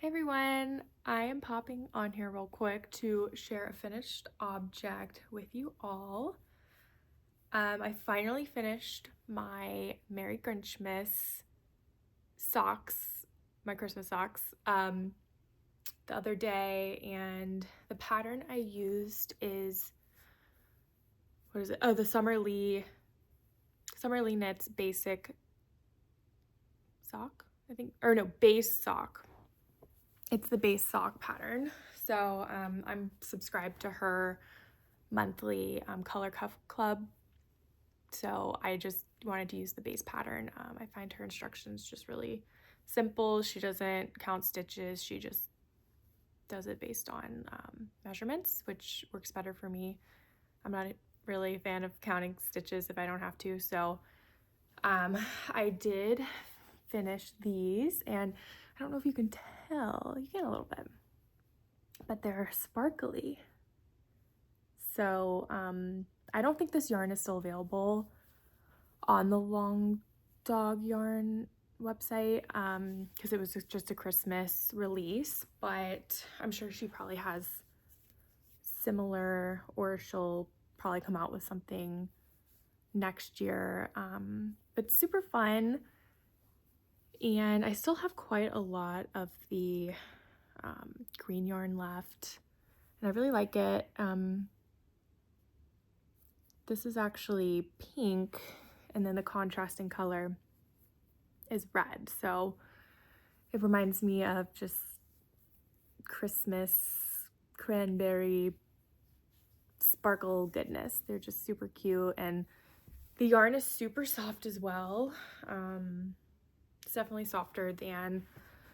Everyone, I am popping on here real quick to share a finished object with you all. I finally finished my Merry Grinchmas socks, my Christmas socks, the other day, and the pattern I used is, what is it? Oh, the Summer Lee Knits basic sock, I think, or no, base sock. It's the base sock pattern. So I'm subscribed to her monthly color cuff club. So I just wanted to use the base pattern. I find her instructions just really simple. She doesn't count stitches. She just does it based on measurements, which works better for me. I'm not really a fan of counting stitches if I don't have to. So I did finish these, and I don't know if you can tell, you can a little bit, but they're sparkly. So I don't think this yarn is still available on the Long Dog Yarn website because it was just a Christmas release, but I'm sure she probably has similar, or she'll probably come out with something next year. But super fun, and I still have quite a lot of the green yarn left, and I really like it. This is actually pink, and then the contrasting color is red, so it reminds me of just Christmas cranberry sparkle goodness. They're just super cute, and the yarn is super soft as well. It's definitely softer than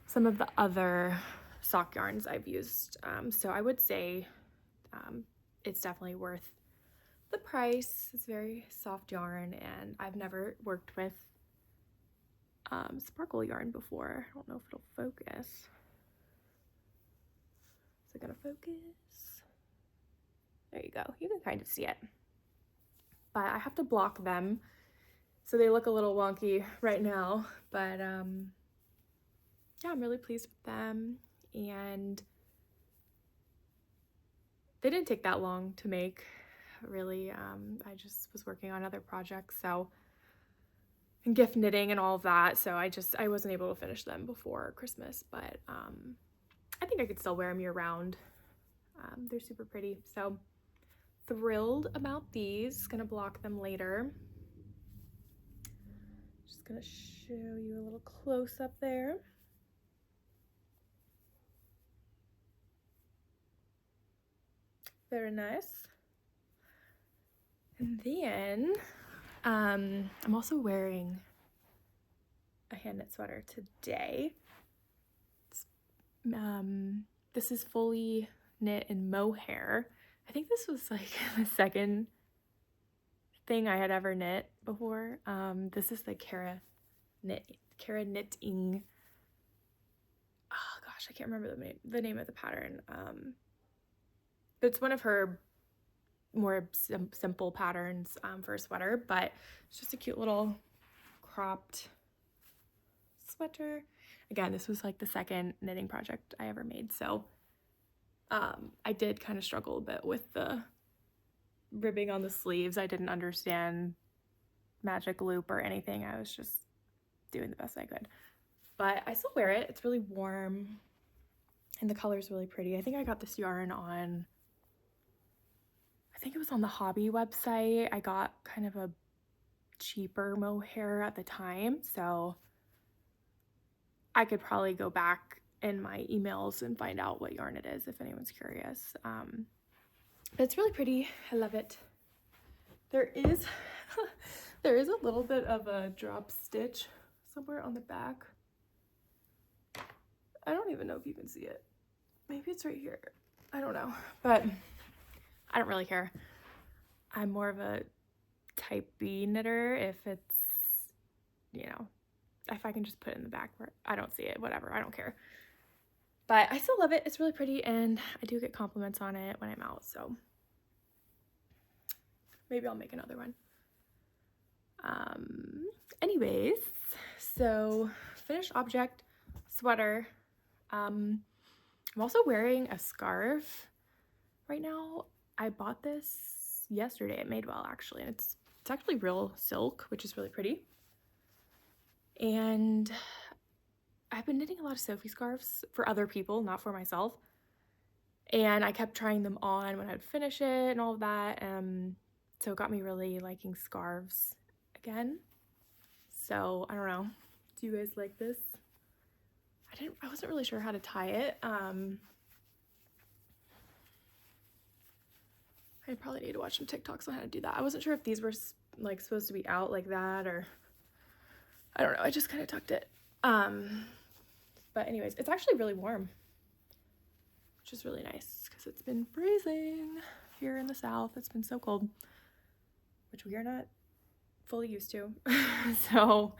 some of the other sock yarns I've used, so I would say it's definitely worth the price. It's very soft yarn, and I've never worked with sparkle yarn before. I don't know if it'll focus. Is it gonna focus? There you go. You can kind of see it. But I have to block them, so they look a little wonky right now. But yeah, I'm really pleased with them, and they didn't take that long to make, really. I just was working on other projects, so, and gift knitting and all of that, so I wasn't able to finish them before Christmas, but I think I could still wear them year round. They're super pretty, so thrilled about these. Gonna block them later. Just gonna show you a little close up there. Very nice. And then I'm also wearing a hand knit sweater today. This is fully knit in mohair. I think this was like the second thing I had ever knit before. This is the Cara Knitting. Oh gosh, I can't remember the name of the pattern. But it's one of her more simple patterns for a sweater, but it's just a cute little cropped sweater. Again, this was like the second knitting project I ever made, so I did kind of struggle a bit with the ribbing on the sleeves. I didn't understand magic loop or anything. I was just doing the best I could, but I still wear it. It's really warm, and the color is really pretty. I think I got this yarn on, I think it was on the hobby website. I got kind of a cheaper mohair at the time, so I could probably go back in my emails and find out what yarn it is if anyone's curious. But it's really pretty. I love it. There is there is a little bit of a drop stitch somewhere on the back. I don't even know if you can see it. Maybe it's right here. I don't know, but I don't really care. I'm more of a type B knitter. If it's, you know, if I can just put it in the back where I don't see it, whatever, I don't care. But I still love it. It's really pretty, and I do get compliments on it when I'm out, so maybe I'll make another one. Anyways, so finished object, sweater. I'm also wearing a scarf right now. I bought this yesterday at Madewell actually, and it's actually real silk, which is really pretty. And I've been knitting a lot of Sophie scarves for other people, not for myself. And I kept trying them on when I'd finish it and all of that. So it got me really liking scarves again. So I don't know. Do you guys like this? I wasn't really sure how to tie it. I probably need to watch some TikToks on how to do that. I wasn't sure if these were like supposed to be out like that, or I don't know. I just kind of tucked it. But anyways, it's actually really warm, which is really nice because it's been freezing here in the South. It's been so cold, which we are not fully used to. So,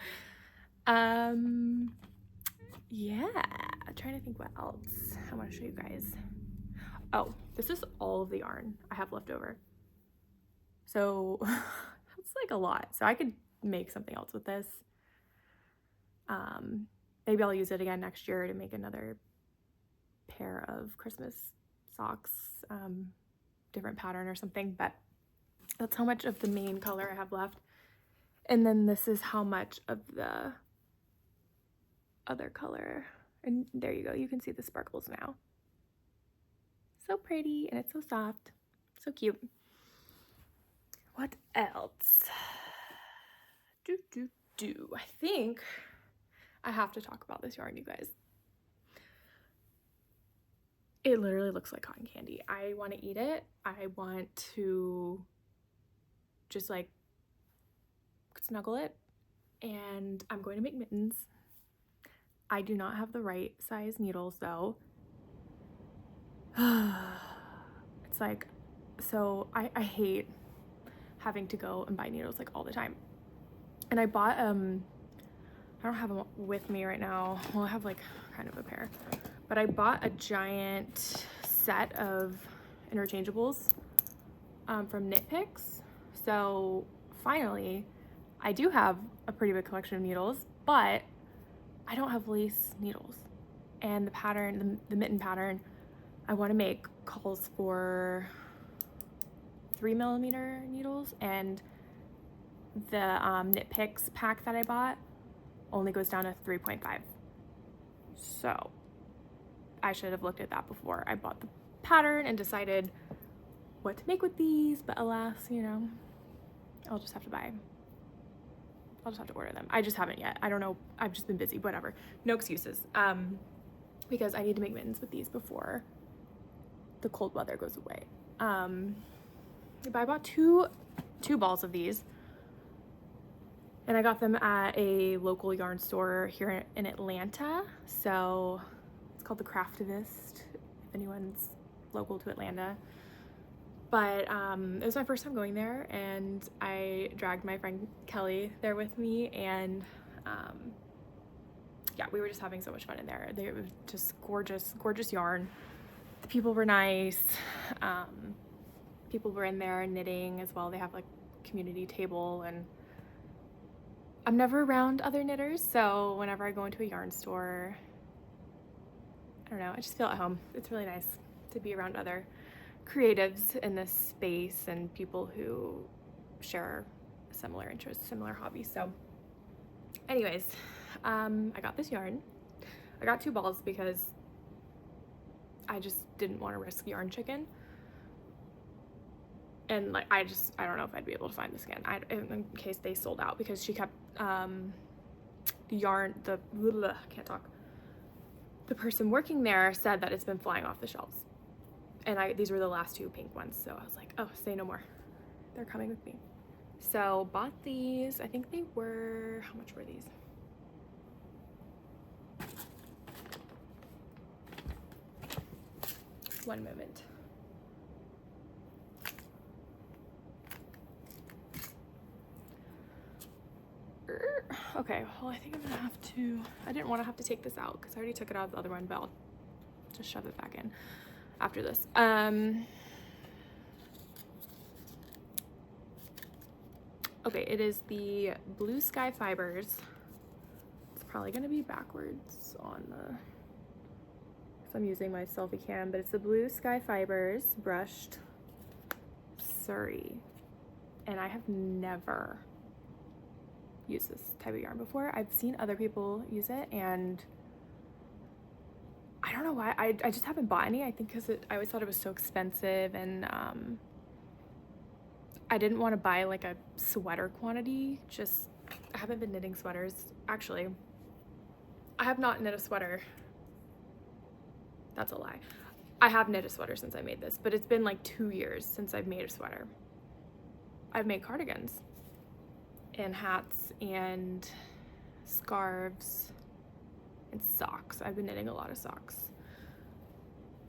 yeah, I'm trying to think what else I want to show you guys. Oh, this is all of the yarn I have left over. So that's like a lot. So I could make something else with this. Maybe I'll use it again next year to make another pair of Christmas socks, different pattern or something, but that's how much of the main color I have left. And then this is how much of the other color. And there you go. You can see the sparkles now. So pretty, and it's so soft. So cute. What else? I think I have to talk about this yarn, you guys. It literally looks like cotton candy. I want to eat it. I want to just like snuggle it, and I'm going to make mittens. I do not have the right size needles though. It's like, so I hate having to go and buy needles like all the time. And I bought, I don't have them with me right now. Well, I have like kind of a pair, but I bought a giant set of interchangeables from Knit Picks. So finally, I do have a pretty big collection of needles, but I don't have lace needles. And the pattern, the mitten pattern I want to make calls for 3mm needles, and the Knit Picks pack that I bought only goes down to 3.5. So I should have looked at that before I bought the pattern and decided what to make with these, but alas, you know, I'll just have to order them. I just haven't yet. I don't know. I've just been busy, whatever. No excuses. Because I need to make mittens with these before the cold weather goes away. But I bought two balls of these, and I got them at a local yarn store here in Atlanta. So it's called the Craftivist, if anyone's local to Atlanta. But it was my first time going there, and I dragged my friend Kelly there with me, and yeah, we were just having so much fun in there. They were just gorgeous yarn. The people were nice. People were in there knitting as well. They have like community table, and I'm never around other knitters, so whenever I go into a yarn store, I don't know, I just feel at home. It's really nice to be around other creatives in this space and people who share similar interests, similar hobbies. So anyways, I got this yarn. I got 2 balls because I just didn't want to risk yarn chicken. And like, I don't know if I'd be able to find this again in case they sold out, because she kept the yarn, can't talk. The person working there said that it's been flying off the shelves. And these were the last 2 pink ones. So I was like, oh, say no more. They're coming with me. So bought these. I think they were, how much were these? One moment. Okay, well, I think I'm gonna have to, I didn't want to have to take this out because I already took it out of the other one, but I'll just shove it back in after this. Okay, it is the Blue Sky Fibers. It's probably gonna be backwards on the So I'm using my Sophie Cam, but it's the Blue Sky Fibers brushed Suri. And I have never used this type of yarn before. I've seen other people use it, and I don't know why. I just haven't bought any. I think because I always thought it was so expensive, and I didn't want to buy like a sweater quantity. Just, I haven't been knitting sweaters. Actually, I have not knit a sweater. That's a lie. I have knit a sweater since I made this, but it's been like 2 years since I've made a sweater. I've made cardigans and hats and scarves and socks. I've been knitting a lot of socks.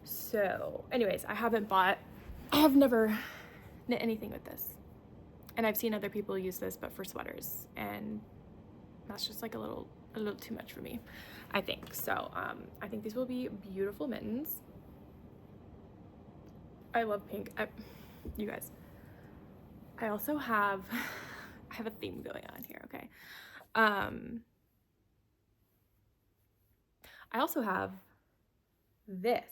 So anyways, I have never knit anything with this. And I've seen other people use this, but for sweaters, and that's just like a little too much for me, I think. So I think these will be beautiful mittens. I love pink. You guys, I also have I have a theme going on here, okay? I also have this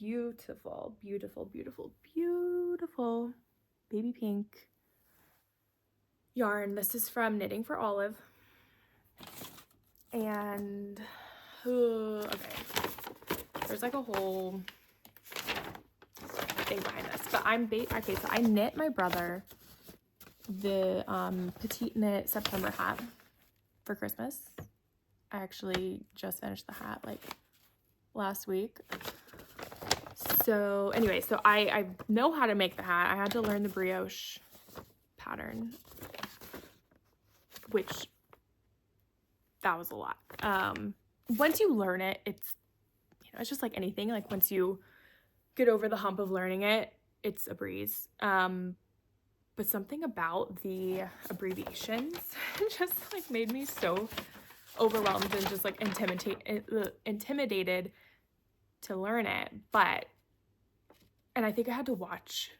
beautiful, beautiful, beautiful, beautiful baby pink yarn. This is from Knitting for Olive. And okay, there's like a whole thing behind this, but okay, so I knit my brother the Petit Knit September hat for Christmas. I actually just finished the hat like last week. So anyway, so I know how to make the hat. I had to learn the brioche pattern, which that was a lot. Once you learn it, it's, you know, it's just like anything. Like once you get over the hump of learning it, it's a breeze. But something about the abbreviations just like made me so overwhelmed and just like intimidated to learn it. And I think I had to watch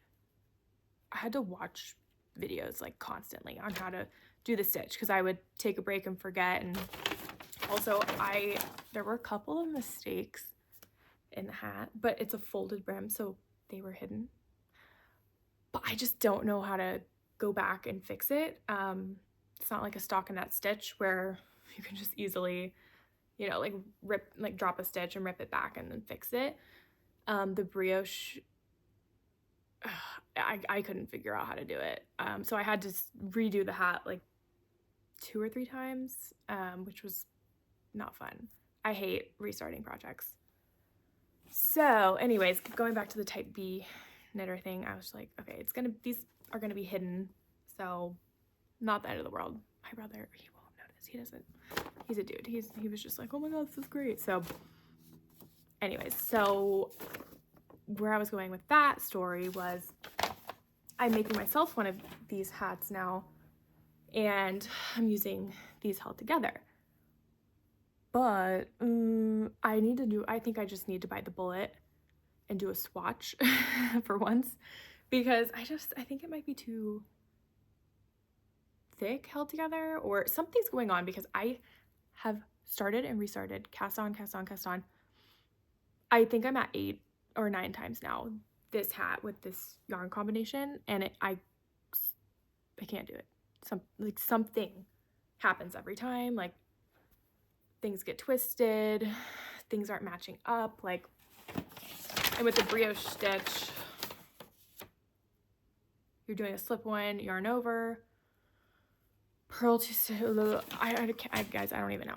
videos like constantly on how to do the stitch, because I would take a break and forget. And also there were a couple of mistakes in the hat, but it's a folded brim, so they were hidden. But I just don't know how to go back and fix it. It's not like a stockinette stitch where you can just easily, you know, like drop a stitch and rip it back and then fix it. The brioche, I couldn't figure out how to do it. So I had to redo the hat like 2 or 3 times, which was not fun. I hate restarting projects. So anyways, going back to the type B knitter thing, I was like, okay, these are gonna be hidden, so not the end of the world. My brother, he won't notice. He's a dude. He was just like, oh my god, this is great. So anyways, so where I was going with that story was I'm making myself one of these hats now, and I'm using these held together. But I think I just need to bite the bullet and do a swatch for once, because I think it might be too thick held together, or something's going on, because I have started and restarted, cast on, cast on, cast on. I think I'm at 8 or 9 times now, this hat with this yarn combination, and I can't do it. Something happens every time, like things get twisted, things aren't matching up, like, and with the brioche stitch, you're doing a slip one, yarn over, purl to, guys, I don't even know.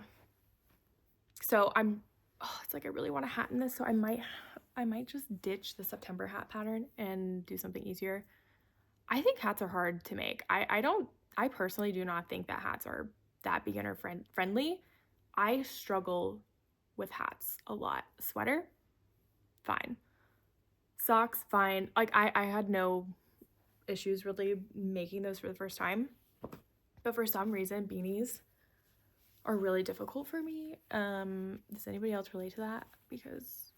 So it's like I really want a hat in this, so I might just ditch the September hat pattern and do something easier. I think hats are hard to make. I personally do not think that hats are that beginner friendly. I struggle with hats a lot. Sweater, fine. Socks, fine. Like I had no issues really making those for the first time. But for some reason, beanies are really difficult for me. Does anybody else relate to that? Because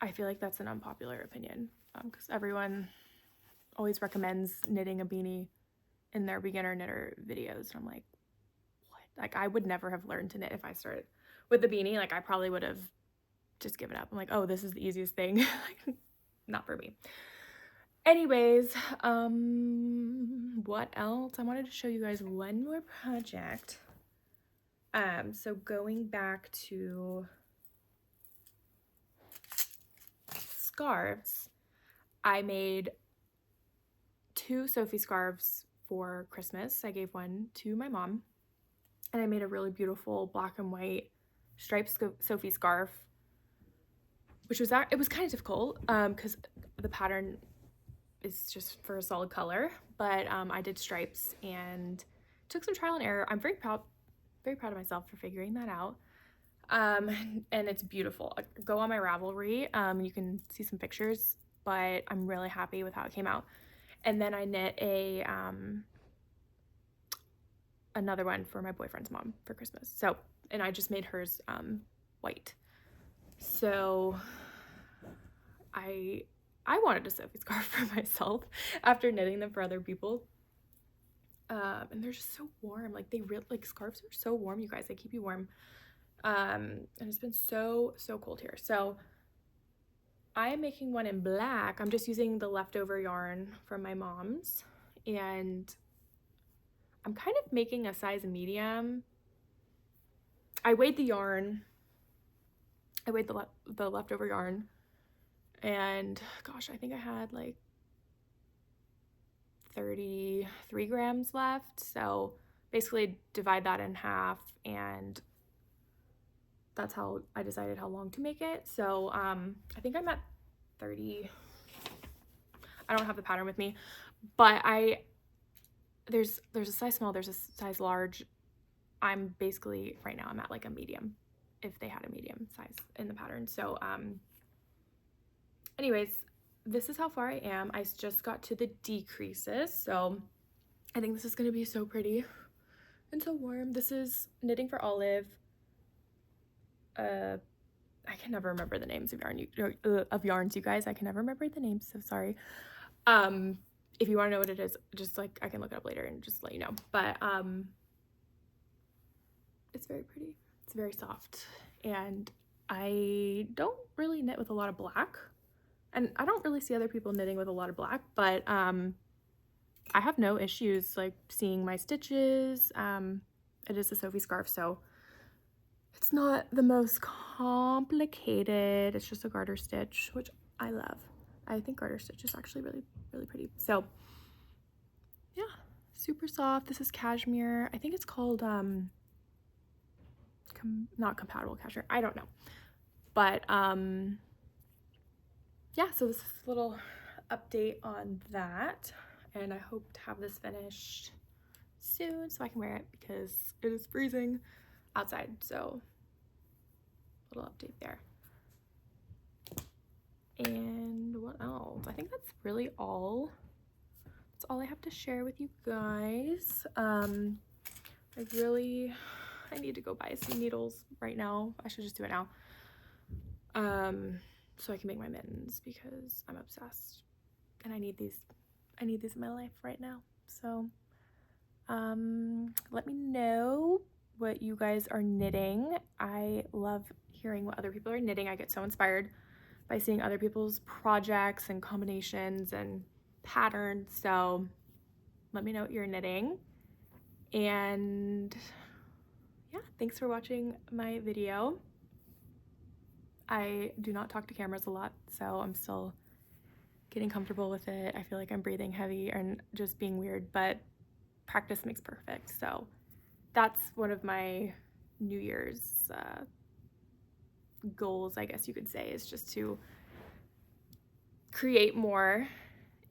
I feel like that's an unpopular opinion, because everyone always recommends knitting a beanie in their beginner knitter videos. And I'm like, what? Like, I would never have learned to knit if I started with the beanie. Like, I probably would have just given up. I'm like, oh, this is the easiest thing. Not for me. Anyways, what else? I wanted to show you guys one more project. So going back to scarves, I made 2 Sophie scarves for Christmas. I gave one to my mom, and I made a really beautiful black and white striped Sophie scarf, which was it was kind of difficult because the pattern is just for a solid color, but I did stripes and took some trial and error. I'm very proud of myself for figuring that out. And it's beautiful. Go on my Ravelry, you can see some pictures, but I'm really happy with how it came out. And then I knit a another one for my boyfriend's mom for Christmas. So, and I just made hers white. So I wanted a Sophie scarf for myself after knitting them for other people. And they're just so warm. Like scarves are so warm, you guys. They keep you warm. And it's been so cold here. So I'm making one in black. I'm just using the leftover yarn from my mom's, and I'm kind of making a size medium. I weighed the yarn. I weighed the leftover yarn, and gosh, I think I had like 33 grams left. So basically divide that in half, and that's how I decided how long to make it. So I think I'm at 30. I don't have the pattern with me, but there's a size small, there's a size large. I'm basically right now I'm at like a medium, if they had a medium size in the pattern. So anyways, this is how far I am. I just got to the decreases, so I think this is going to be so pretty and so warm. This is Knitting for Olive. I can never remember the names of yarns, you guys. I can never remember the names, so sorry. If you want to know what it is, just like I can look it up later and just let you know. But it's very pretty. It's very soft, and I don't really knit with a lot of black, and I don't really see other people knitting with a lot of black, but I have no issues like seeing my stitches. It is a Sophie scarf, so it's not the most complicated. It's just a garter stitch, which I love. I think garter stitch is actually really pretty. So yeah, super soft. This is cashmere. I think it's called not compatible cashmere. I don't know. But yeah, so this is a little update on that, and I hope to have this finished soon so I can wear it because it is freezing outside. So little update there. And what else? I think that's really all. That's all I have to share with you guys. I need to go buy some needles right now. I should just do it now. So I can make my mittens because I'm obsessed and I need these in my life right now. So let me know what you guys are knitting. I love hearing what other people are knitting. I get so inspired by seeing other people's projects and combinations and patterns. So let me know what you're knitting. And yeah, thanks for watching my video. I do not talk to cameras a lot, so I'm still getting comfortable with it. I feel like I'm breathing heavy and just being weird, but practice makes perfect. So that's one of my New Year's goals, I guess you could say, is just to create more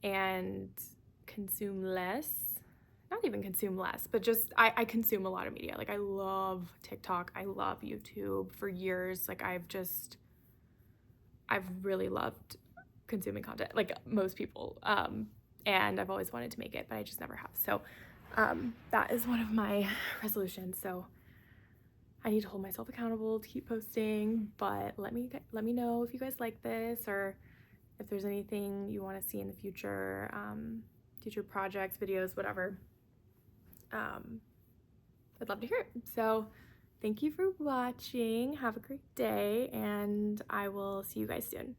and consume less. Not even consume less, but just I consume a lot of media. Like I love TikTok, I love YouTube. For years, like I've really loved consuming content, like most people, and I've always wanted to make it, but I just never have. So that is one of my resolutions. So I need to hold myself accountable to keep posting, but let me know if you guys like this, or if there's anything you want to see in the future, future projects, videos, whatever. I'd love to hear it. So Thank you for watching. Have a great day, and I will see you guys soon.